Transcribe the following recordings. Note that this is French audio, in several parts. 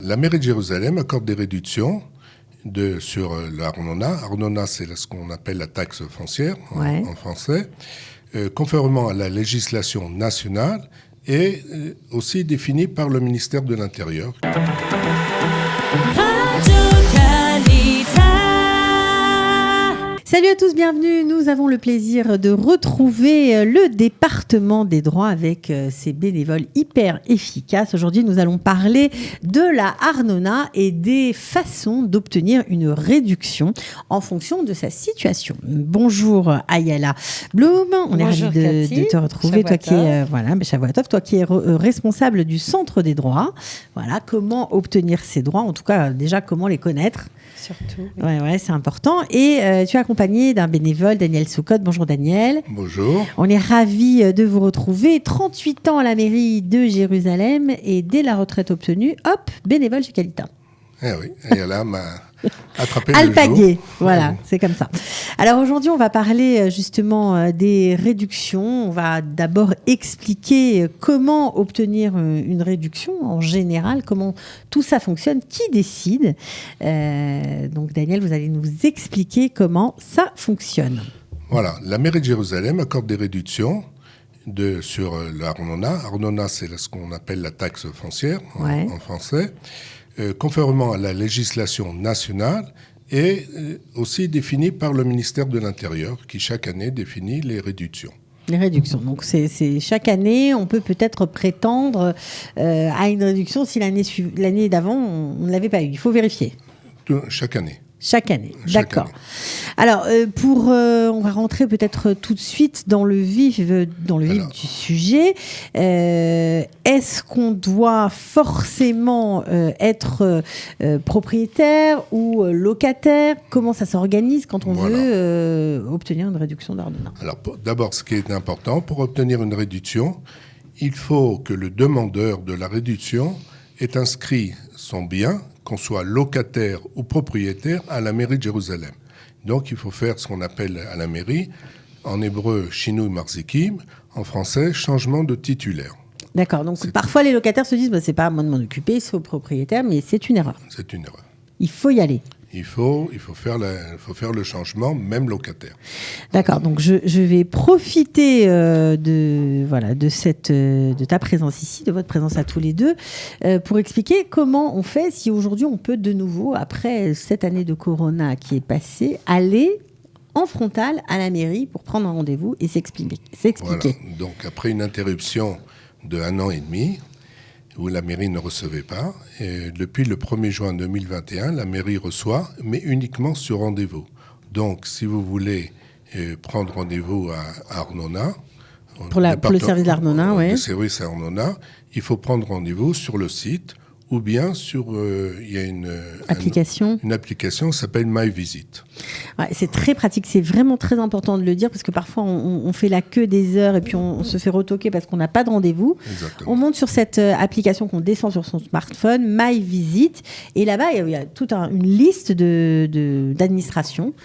la mairie de Jérusalem accorde des réductions sur l'Arnona. Arnona, c'est ce qu'on appelle la taxe foncière en français, conformément à la législation nationale et aussi définie par le ministère de l'Intérieur. Salut à tous, bienvenue. Nous avons le plaisir de retrouver le département des droits avec ses bénévoles hyper efficaces. Aujourd'hui, nous allons parler de la Arnona et des façons d'obtenir une réduction en fonction de sa situation. Bonjour Ayala Bloom, on est ravis de te retrouver. Toi qui es Shavuatov, toi qui es responsable du Centre des droits. Voilà, comment obtenir ces droits, en tout cas déjà comment les connaître. Surtout. Ouais, c'est important. Et tu es accompagné d'un bénévole, Daniel Soukot. Bonjour Daniel. Bonjour. On est ravis de vous retrouver. 38 ans à la mairie de Jérusalem et dès la retraite obtenue, hop, bénévole chez Qualita. Eh oui, et là m'a attrapé Alpagué, voilà, c'est comme ça. Alors aujourd'hui, on va parler justement des réductions. On va d'abord expliquer comment obtenir une réduction en général, comment tout ça fonctionne, qui décide. Donc Daniel, vous allez nous expliquer comment ça fonctionne. Voilà, la mairie de Jérusalem accorde des réductions sur l'Arnona. Arnona, c'est ce qu'on appelle la taxe foncière en français. Conformément à la législation nationale et aussi définie par le ministère de l'Intérieur qui chaque année définit les réductions. Les réductions. Donc c'est chaque année, on peut peut-être prétendre à une réduction si l'année d'avant on ne l'avait pas eu. Il faut vérifier. Chaque année. Chaque année, d'accord. Alors, on va rentrer peut-être tout de suite dans le vif du sujet. Est-ce qu'on doit forcément être propriétaire ou locataire ? Comment ça s'organise quand on veut obtenir une réduction d'Arnona ? Alors, d'abord, ce qui est important, pour obtenir une réduction, il faut que le demandeur de la réduction ait inscrit son bien, qu'on soit locataire ou propriétaire, à la mairie de Jérusalem. Donc, il faut faire ce qu'on appelle à la mairie, en hébreu, Shinui Marzikim, en français, changement de titulaire. D'accord. Donc, parfois, les locataires se disent, c'est pas à moi de m'en occuper, c'est au propriétaire, mais c'est une erreur. C'est une erreur. Il faut y aller. Il faut faire le changement, même locataire. D'accord. Donc je vais profiter de ta présence ici, de votre présence à tous les deux, pour expliquer comment on fait si aujourd'hui on peut de nouveau, après cette année de Corona qui est passée, aller en frontal à la mairie pour prendre un rendez-vous et s'expliquer. Voilà. Donc après une interruption de 1 an et demi, où la mairie ne recevait pas. Et depuis le 1er juin 2021, la mairie reçoit, mais uniquement sur rendez-vous. Donc, si vous voulez prendre rendez-vous à Arnona... Pour le service d'Arnona, oui. Le service à Arnona, il faut prendre rendez-vous sur le site, ou bien il y a une application qui s'appelle MyVisit. Ouais, c'est très pratique, c'est vraiment très important de le dire parce que parfois on fait la queue des heures et puis on se fait retoquer parce qu'on n'a pas de rendez-vous. Exactement. On monte sur cette application qu'on descend sur son smartphone, MyVisit, et là-bas il y a toute une liste d'administration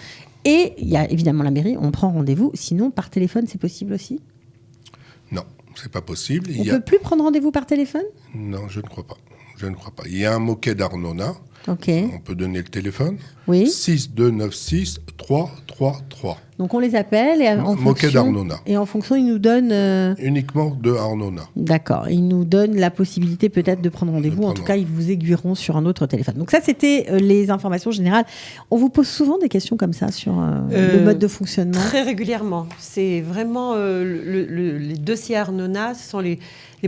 et il y a évidemment la mairie, on prend rendez-vous, sinon par téléphone c'est possible aussi ? Non, c'est pas possible. On ne peut plus prendre rendez-vous par téléphone ? Non, je ne crois pas. Il y a un moquet d'Arnona. Ok. On peut donner le téléphone. Oui. 6296 333. Donc on les appelle et moquet d'Arnona. Et en fonction, ils nous donnent... Uniquement de Arnona. D'accord. Ils nous donnent la possibilité peut-être de prendre rendez-vous. En tout cas, ils vous aiguilleront sur un autre téléphone. Donc ça, c'était les informations générales. On vous pose souvent des questions comme ça sur le mode de fonctionnement ? Très régulièrement. C'est vraiment les dossiers Arnona. Ce sont les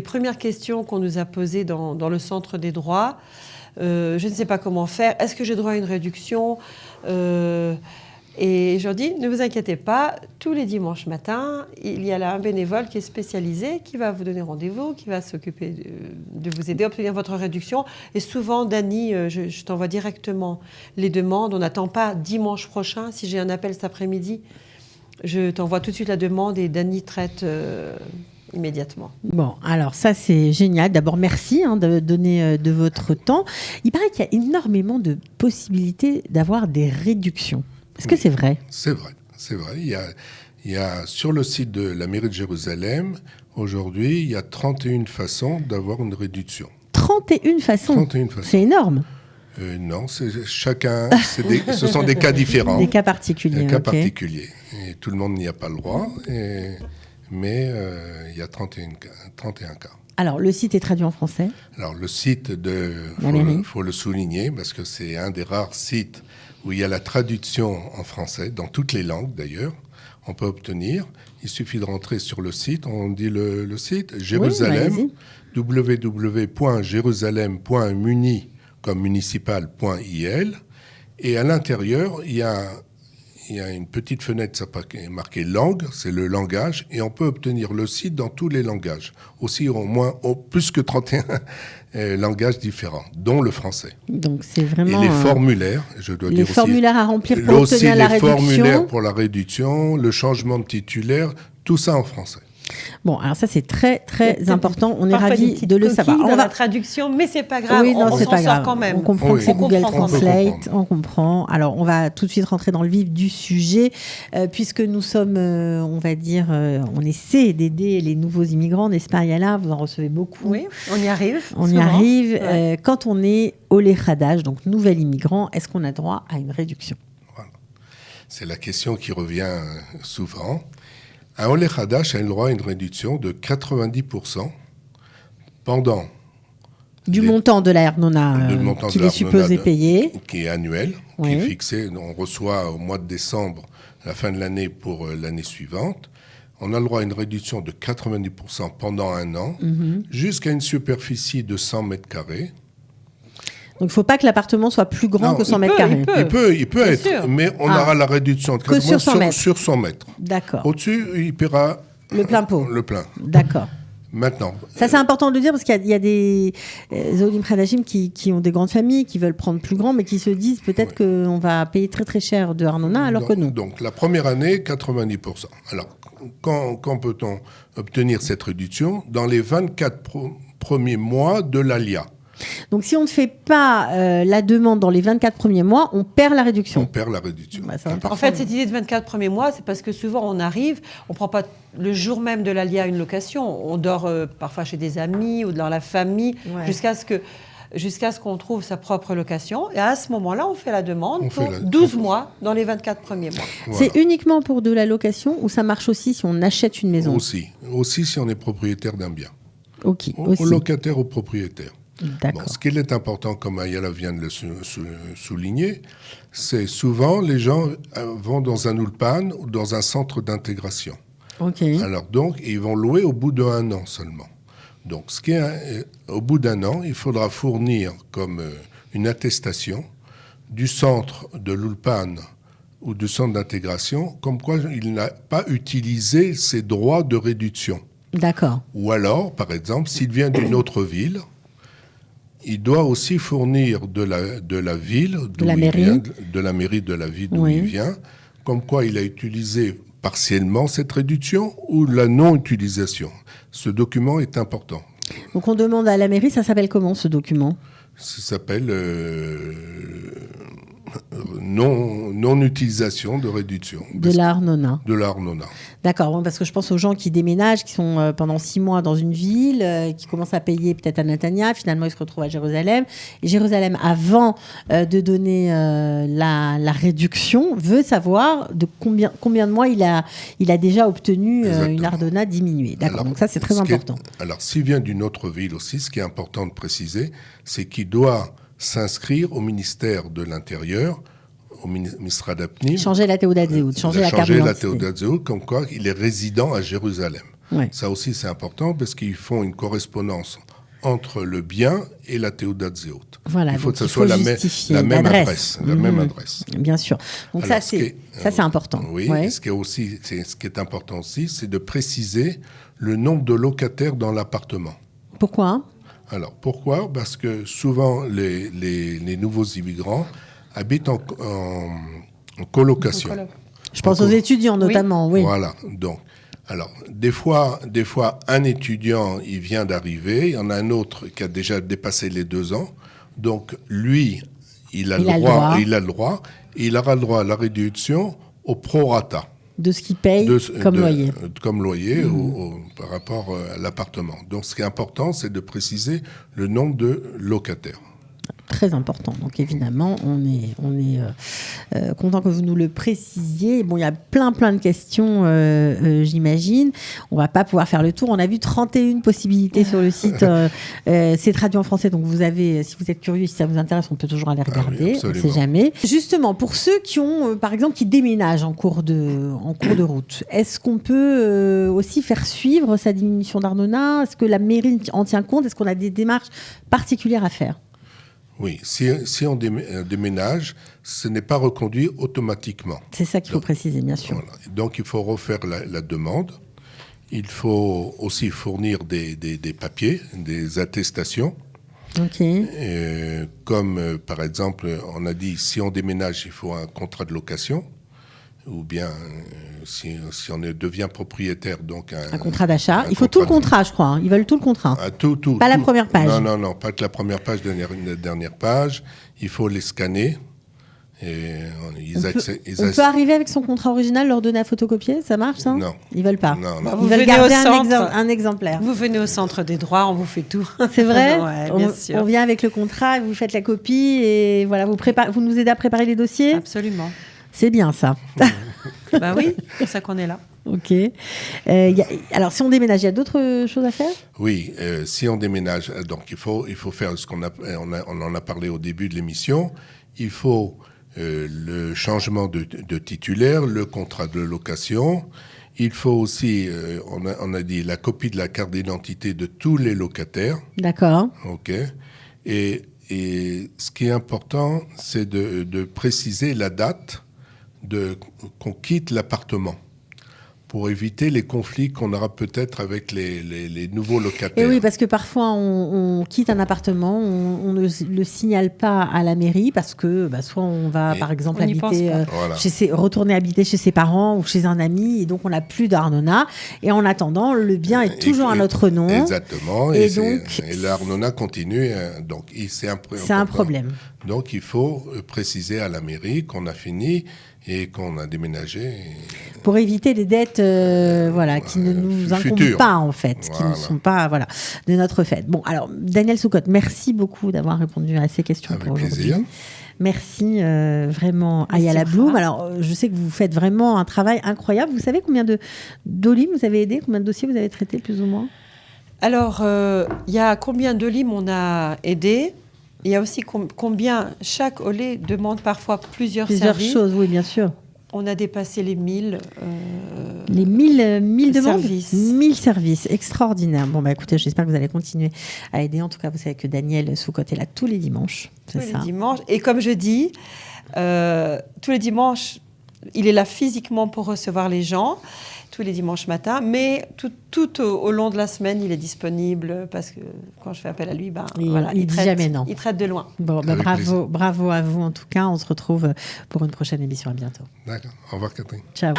premières questions qu'on nous a posées dans le Centre des droits. Je ne sais pas comment faire. Est-ce que j'ai droit à une réduction ? Et je leur dis, ne vous inquiétez pas, tous les dimanches matins, il y a là un bénévole qui est spécialisé, qui va vous donner rendez-vous, qui va s'occuper de vous aider à obtenir votre réduction. Et souvent, Dany, je t'envoie directement les demandes. On n'attend pas dimanche prochain. Si j'ai un appel cet après-midi, je t'envoie tout de suite la demande et Dany traite immédiatement. Bon, alors ça c'est génial. D'abord, merci de donner de votre temps. Il paraît qu'il y a énormément de possibilités d'avoir des réductions. Est-ce que c'est vrai ? C'est vrai. Il y a sur le site de la mairie de Jérusalem, aujourd'hui, il y a 31 façons d'avoir une réduction. 31 façons. 31 façons. C'est énorme. Non, ce sont des cas différents. Des cas particuliers. Des cas ok. particuliers. Et tout le monde n'y a pas le droit, mais il y a 31 cas. Alors, le site est traduit en français. Alors, le site faut le souligner, parce que c'est un des rares sites où il y a la traduction en français, dans toutes les langues d'ailleurs. On peut obtenir. Il suffit de rentrer sur le site. On dit le site Jérusalem, allez-y. www.jérusalem.muni comme municipal.il. Et à l'intérieur, il y a une petite fenêtre marquée langue, c'est le langage, et on peut obtenir le site dans tous les langages. Aussi, plus que 31 langages différents, dont le français. Donc, c'est vraiment... Et les formulaires, je dois dire aussi. Les formulaires à remplir pour obtenir la réduction. Les formulaires pour la réduction, le changement de titulaire, tout ça en français. Bon, alors ça, c'est très, très important. On est Parfois, des ravis petites de le coquilles savoir. dans la traduction, mais c'est pas grave. Oui, non, on c'est s'en pas sort grave. quand même. On comprend Oui, que c'est on Google comprend quand même. Translate, on comprend. Alors, on va tout de suite rentrer dans le vif du sujet, puisque nous sommes, on va dire, on essaie d'aider les nouveaux immigrants, n'est-ce pas, Yala? Vous en recevez beaucoup. Oui, on y arrive. On y souvent. arrive. Ouais. Quand on est Olé Khadaj, donc nouvel immigrant, est-ce qu'on a droit à une réduction? Voilà. C'est la question qui revient souvent. Un Olé Khadash a le droit à une réduction de 90% pendant Du montant de la Ernona le montant qu'il de est la supposé Ernona payer. qui est annuel, Oui. qui est fixé. On reçoit au mois de décembre, à la fin de l'année, pour l'année suivante. On a le droit à une réduction de 90% pendant un an, jusqu'à une superficie de 100 mètres carrés. Donc, il ne faut pas que l'appartement soit plus grand Non, que 100 il mètres peut, carrés. Il peut Bien être, sûr. mais on Ah. aura la réduction de Que sur 100 mètres. sur 100 mètres. D'accord. Au-dessus, il paiera Le plein pot. le plein. D'accord. Maintenant, Ça, c'est important de le dire parce qu'il y a des Olim Khadajim qui ont des grandes familles, qui veulent prendre plus grand, mais qui se disent peut-être qu'on va payer très très cher de Arnona, alors que non. Donc, la première année, 90%. Alors, quand peut-on obtenir cette réduction? Dans les 24 premiers mois de l'ALIA. Donc, si on ne fait pas la demande dans les 24 premiers mois, on perd la réduction. On perd la réduction. Bah, c'est important. En fait, cette idée de 24 premiers mois, c'est parce que souvent on arrive, on ne prend pas le jour même de l'ALIA une location. On dort parfois chez des amis ou dans la famille Ouais. jusqu'à ce qu'on trouve sa propre location. Et à ce moment-là, on fait la demande On pour fait 12 mois dans les 24 premiers mois. Voilà. C'est uniquement pour de la location ou ça marche aussi si on achète une maison? Aussi si on est propriétaire d'un bien. Ok, Au aussi. locataire ou propriétaire. D'accord. Bon, ce qui est important, comme Ayala vient de le souligner, c'est souvent les gens vont dans un ulpan ou dans un centre d'intégration. Ok. Alors donc, ils vont louer au bout d'1 an seulement. Donc, au bout d'1 an, il faudra fournir comme une attestation du centre de l'ulpan ou du centre d'intégration, comme quoi il n'a pas utilisé ses droits de réduction. D'accord. Ou alors, par exemple, s'il vient d'une autre ville, il doit aussi fournir de la ville, d'où la il mairie. vient, de la mairie de la ville d'où Oui. il vient, comme quoi il a utilisé partiellement cette réduction ou la non-utilisation. Ce document est important. Donc on demande à la mairie, ça s'appelle comment ce document? Ça s'appelle non-utilisation de réduction. De la Arnona. De l'Arnona. D'accord, bon, parce que je pense aux gens qui déménagent, qui sont pendant 6 mois dans une ville, qui commencent à payer peut-être à Netanya, finalement ils se retrouvent à Jérusalem. Et Jérusalem, avant de donner la réduction, veut savoir de combien de mois il a déjà obtenu une Arnona diminuée. D'accord, donc ça c'est très important. Alors s'il vient d'une autre ville aussi, ce qui est important de préciser, c'est qu'il doit s'inscrire au ministère de l'Intérieur, au ministère d'Apnim. Changer la Théoudat Zéhout, changer la carte Changer la d'identité. Théoudat Zéhout, comme quoi il est résident à Jérusalem. Ouais. Ça aussi c'est important parce qu'ils font une correspondance entre le bien et la Théoudat Zéhout. Voilà, il faut donc que ce il soit faut justifier la même l'adresse. adresse. La même adresse. Bien sûr. Donc Alors, ça c'est important. Oui, Ouais. ce qui est important aussi, c'est de préciser le nombre de locataires dans l'appartement. Pourquoi? Alors, pourquoi? Parce que souvent, les nouveaux immigrants habitent en colocation. Je pense aux étudiants notamment, oui. Voilà. Donc, alors, des fois, un étudiant, il vient d'arriver, il y en a un autre qui a déjà dépassé les 2 ans. Donc, lui, il a le droit, et il aura le droit à la réduction au prorata. de ce qu'ils payent comme loyer. Comme loyer par rapport à l'appartement. Donc, ce qui est important, c'est de préciser le nombre de locataires. Très important. Donc évidemment, on est content que vous nous le précisiez. Bon, il y a plein de questions, j'imagine. On va pas pouvoir faire le tour. On a vu 31 possibilités sur le site. C'est traduit en français, donc vous avez, si vous êtes curieux, si ça vous intéresse, on peut toujours aller regarder. Oui, on ne sait jamais. Justement, pour ceux qui ont, par exemple, qui déménagent en cours de route, est-ce qu'on peut aussi faire suivre sa diminution d'Arnona? Est-ce que la mairie en tient compte? Est-ce qu'on a des démarches particulières à faire? Oui, si on déménage, ce n'est pas reconduit automatiquement. C'est ça qu'il faut préciser, bien sûr. Voilà. Donc, il faut refaire la demande. Il faut aussi fournir des papiers, des attestations. Ok. Comme, par exemple, on a dit, si on déménage, il faut un contrat de location. Ou bien, si on devient propriétaire, donc un contrat d'achat. Il faut tout le contrat, je crois. Ils veulent tout le contrat. Pas la première page. Non, pas que la première page, la dernière page. Il faut les scanner. Et on peut arriver avec son contrat original, leur donner à photocopier, ça marche ça? Non. Ils veulent pas. Non. Vous veulent garder un exemplaire. Vous venez au centre des droits, on vous fait tout. C'est vrai? Ouais, bien sûr. On vient avec le contrat, vous faites la copie et voilà, vous nous aidez à préparer les dossiers? Absolument. C'est bien ça. Bah oui, c'est pour ça qu'on est là. Ok. Alors, si on déménage, il y a d'autres choses à faire? Oui, si on déménage, donc il faut faire ce qu'on on en a parlé au début de l'émission. Il faut le changement de titulaire, le contrat de location. Il faut aussi, on a dit, la copie de la carte d'identité de tous les locataires. D'accord. Ok. Et ce qui est important, c'est de préciser la date qu'on quitte l'appartement pour éviter les conflits qu'on aura peut-être avec les nouveaux locataires. Et oui, parce que parfois, on quitte un appartement, on ne le signale pas à la mairie parce que soit on va, par exemple, retourner habiter chez ses parents ou chez un ami, et donc on n'a plus d'Arnona. Et en attendant, le bien est toujours à notre nom. Exactement. Et l'Arnona continue. Donc, c'est un problème. Donc, il faut préciser à la mairie qu'on a fini et qu'on a déménagé. Pour éviter les dettes qui ne nous incombent pas, en fait, qui ne sont pas de notre fait. Bon, alors, Daniel Soucotte, merci beaucoup d'avoir répondu à ces questions avec pour aujourd'hui. Plaisir. Merci vraiment Ayala Bloom. Alors, je sais que vous faites vraiment un travail incroyable. Vous savez combien de d'OLIM vous avez aidé? Combien de dossiers vous avez traités, plus ou moins? Alors, il y a combien d'OLIM on a aidé? Il y a aussi combien chaque OLE demande parfois plusieurs services. Choses, oui, bien sûr. On a dépassé les 1000. Les 1000 demandes. Services. 1000 services, extraordinaire. Bon, écoutez, j'espère que vous allez continuer à aider. En tout cas, vous savez que Daniel Soucotte est là tous les dimanches. Tous les dimanches. Et comme je dis, tous les dimanches, il est là physiquement pour recevoir les gens. Tous les dimanches matin, mais tout au long de la semaine, il est disponible parce que quand je fais appel à lui, il dit jamais non. Il traite de loin. Bon, bravo à vous en tout cas. On se retrouve pour une prochaine émission. À bientôt. D'accord. Au revoir, Catherine. Ciao.